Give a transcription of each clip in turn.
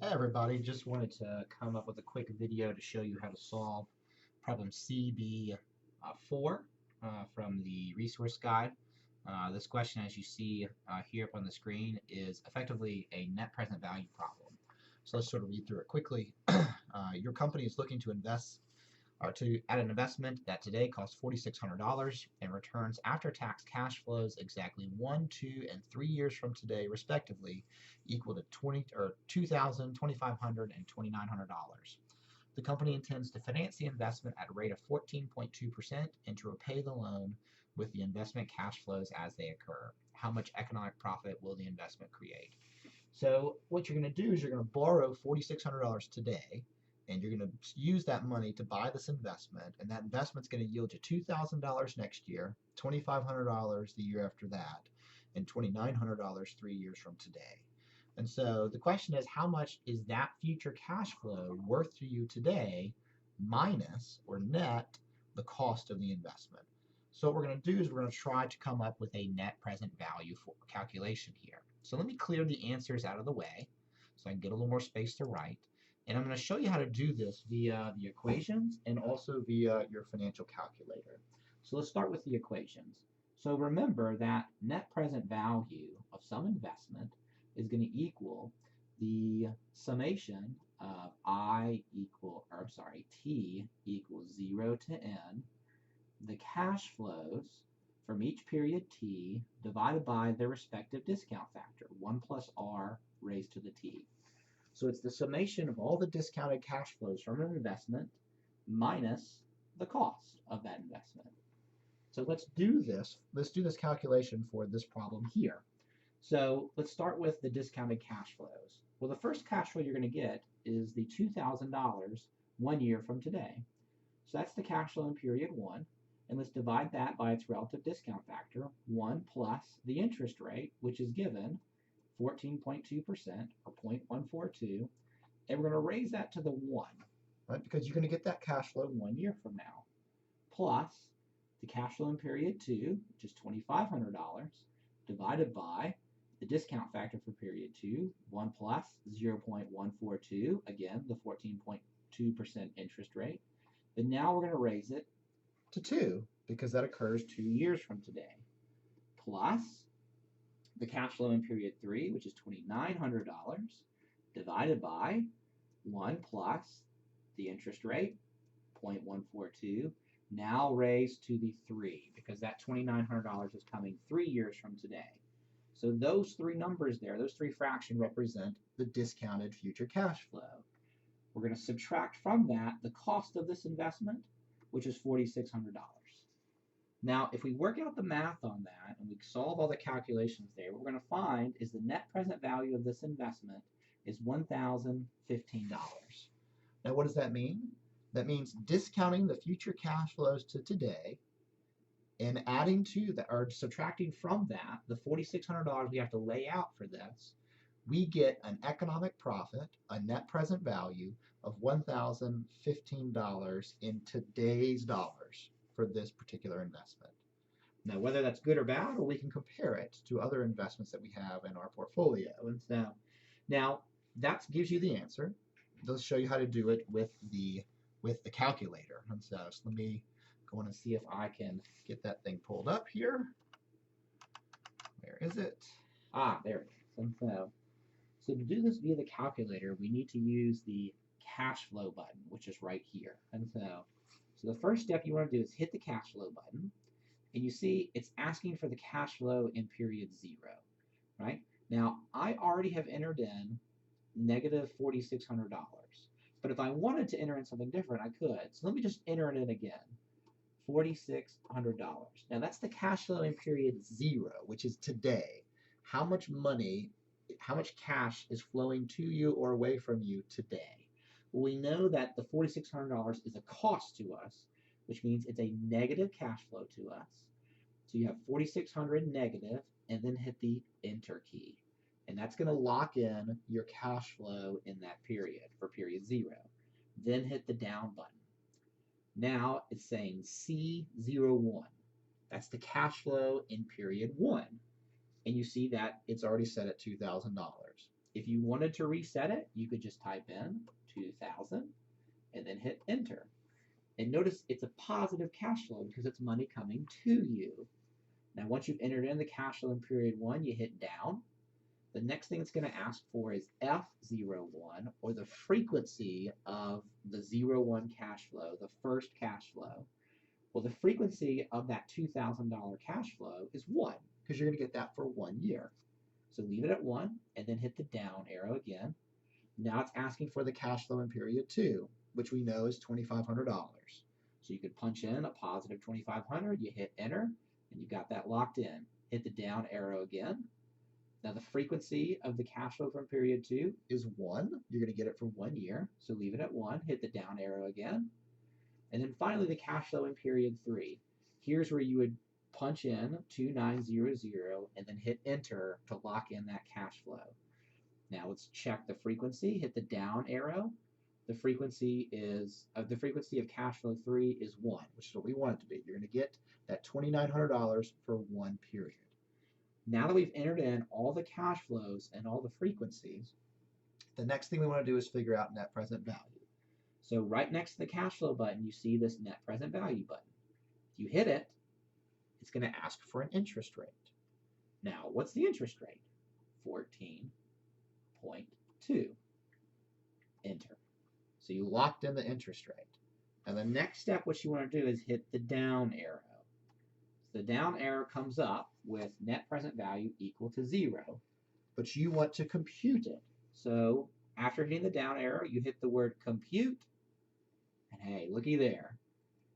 Hey everybody, just wanted to come up with a quick video to show you how to solve problem CB4 from the resource guide. This question, as you see here up on the screen, is effectively a net present value problem. So let's sort of read through it quickly. Your company is looking to invest at an investment that today costs $4,600 and returns after-tax cash flows exactly 1, 2, and 3 years from today, respectively, equal to $2,000, $2,500, and $2,900. The company intends to finance the investment at a rate of 14.2% and to repay the loan with the investment cash flows as they occur. How much economic profit will the investment create? So what you're going to do is you're going to borrow $4,600 today, and you're going to use that money to buy this investment, and that investment's going to yield you $2,000 next year, $2,500 the year after that, and $2,900 3 years from today. And so the question is, how much is that future cash flow worth to you today minus or net the cost of the investment? So what we're going to do is we're going to try to come up with a net present value for calculation here. So let me clear the answers out of the way so I can get a little more space to write. And I'm going to show you how to do this via the equations and also via your financial calculator. So let's start with the equations. So remember that net present value of some investment is going to equal the summation of t equals 0 to n, the cash flows from each period t divided by their respective discount factor, 1 plus r raised to the t. So it's the summation of all the discounted cash flows from an investment minus the cost of that investment. So let's do this. Let's do this calculation for this problem here. So let's start with the discounted cash flows. Well, the first cash flow you're going to get is the $2,000 1 year from today. So that's the cash flow in period 1. And let's divide that by its relative discount factor, 1 plus the interest rate, which is given 14.2% or 0.142, and we're going to raise that to the 1, right? Because you're going to get that cash flow 1 year from now, plus the cash flow in period 2, which is $2,500, divided by the discount factor for period 2, 1 plus 0.142, again, the 14.2% interest rate. But now we're going to raise it to 2, because that occurs 2 years from today, plus the cash flow in period 3, which is $2,900, divided by 1 plus the interest rate, 0.142, now raised to the 3, because that $2,900 is coming 3 years from today. So those three numbers there, those three fractions represent the discounted future cash flow. We're going to subtract from that the cost of this investment, which is $4,600. Now, if we work out the math on that and we solve all the calculations there, what we're going to find is the net present value of this investment is $1,015. Now, what does that mean? That means discounting the future cash flows to today and adding to that, or subtracting from that, the $4,600 we have to lay out for this, we get an economic profit, a net present value of $1,015 in today's dollars for this particular investment. Now, whether that's good or bad, or we can compare it to other investments that we have in our portfolio. And so, now that gives you the answer. Let's show you how to do it with the calculator. And so let me go on and see if I can get that thing pulled up here. Where is it? Ah, there it is. And so to do this via the calculator, we need to use the cash flow button, which is right here. And so the first step you want to do is hit the cash flow button, and you see it's asking for the cash flow in period 0, right? Now, I already have entered in negative $4,600, but if I wanted to enter in something different, I could. So let me just enter it in again, $4,600. Now, that's the cash flow in period 0, which is today. How much money, how much cash is flowing to you or away from you today? Well, we know that the $4,600 is a cost to us, which means it's a negative cash flow to us. So you have $4,600 negative, and then hit the enter key. And that's going to lock in your cash flow in that period for period 0. Then hit the down button. Now it's saying C01. That's the cash flow in period 1. And you see that it's already set at $2,000. If you wanted to reset it, you could just type in 2000 and then hit enter. And notice it's a positive cash flow because it's money coming to you. Now, once you've entered in the cash flow in period 1, you hit down. The next thing it's going to ask for is F01, or the frequency of the 01 cash flow, the first cash flow. Well, the frequency of that $2,000 cash flow is 1, because you're going to get that for 1 year. So leave it at 1, and then hit the down arrow again. Now it's asking for the cash flow in period 2, which we know is $2,500. So you could punch in a positive 2,500, you hit enter, and you got that locked in. Hit the down arrow again. Now the frequency of the cash flow from period 2 is 1. You're going to get it for 1 year, so leave it at 1, hit the down arrow again. And then finally the cash flow in period 3. Here's where you would punch in 2900 and then hit enter to lock in that cash flow. Now let's check the frequency, hit the down arrow. The frequency of cash flow 3 is 1, which is what we want it to be. You're going to get that $2,900 for 1 period. Now that we've entered in all the cash flows and all the frequencies, the next thing we want to do is figure out net present value. So right next to the cash flow button, you see this net present value button. If you hit it, it's going to ask for an interest rate. Now, what's the interest rate? 14.2. Enter. So you locked in the interest rate. Now the next step, what you want to do is hit the down arrow. So the down arrow comes up with net present value equal to 0, but you want to compute it. So after hitting the down arrow, you hit the word compute, and hey, looky there.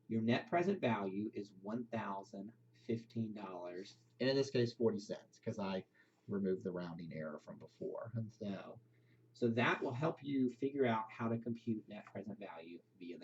Your net present value is $1,015, and in this case 40 cents, because I removed the rounding error from before. And so that will help you figure out how to compute net present value via the